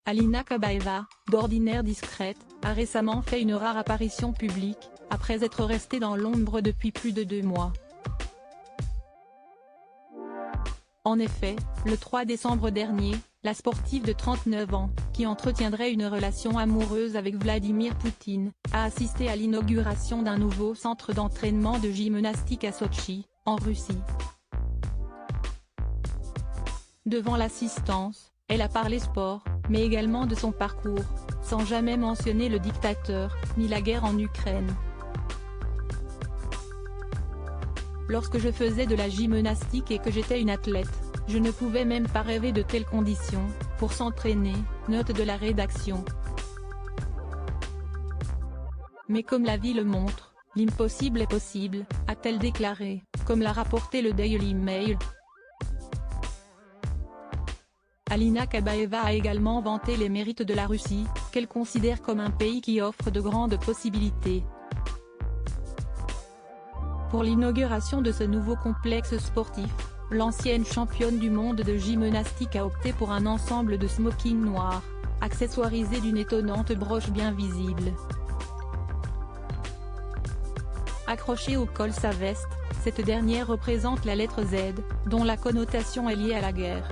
Alina Kabaeva, d'ordinaire discrète, a récemment fait une rare apparition publique, après être restée dans l'ombre depuis plus de 2 mois. En effet, le 3 décembre dernier, la sportive de 39 ans, qui entretiendrait une relation amoureuse avec Vladimir Poutine, a assisté à l'inauguration d'un nouveau centre d'entraînement de gymnastique à Sotchi, en Russie. Devant l'assistance, elle a parlé sport, mais également de son parcours, sans jamais mentionner le dictateur, ni la guerre en Ukraine. Lorsque je faisais de la gymnastique et que j'étais une athlète, je ne pouvais même pas rêver de telles conditions, pour s'entraîner, note de la rédaction. Mais comme la vie le montre, l'impossible est possible, a-t-elle déclaré, comme l'a rapporté le Daily Mail. Alina Kabaeva a également vanté les mérites de la Russie, qu'elle considère comme un pays qui offre de grandes possibilités. Pour l'inauguration de ce nouveau complexe sportif, l'ancienne championne du monde de gymnastique a opté pour un ensemble de smoking noir, accessoirisé d'une étonnante broche bien visible. Accrochée au col sa veste, cette dernière représente la lettre Z, dont la connotation est liée à la guerre.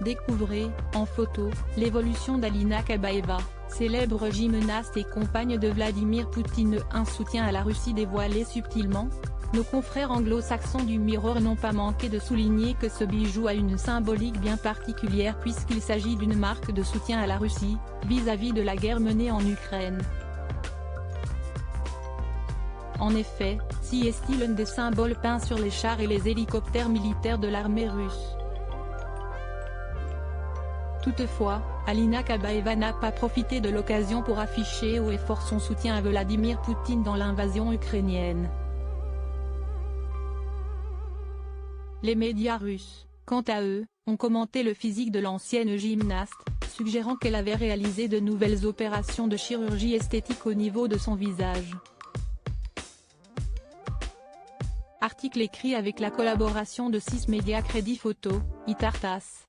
Découvrez, en photo, l'évolution d'Alina Kabaeva, célèbre gymnaste et compagne de Vladimir Poutine. Un soutien à la Russie dévoilé subtilement. Nos confrères anglo-saxons du Mirror n'ont pas manqué de souligner que ce bijou a une symbolique bien particulière puisqu'il s'agit d'une marque de soutien à la Russie, vis-à-vis de la guerre menée en Ukraine. En effet, si est-il l'un des symboles peints sur les chars et les hélicoptères militaires de l'armée russe. Toutefois, Alina Kabaeva n'a pas profité de l'occasion pour afficher haut et fort son soutien à Vladimir Poutine dans l'invasion ukrainienne. Les médias russes, quant à eux, ont commenté le physique de l'ancienne gymnaste, suggérant qu'elle avait réalisé de nouvelles opérations de chirurgie esthétique au niveau de son visage. Article écrit avec la collaboration de 6 médias Crédit Photo, Itartas.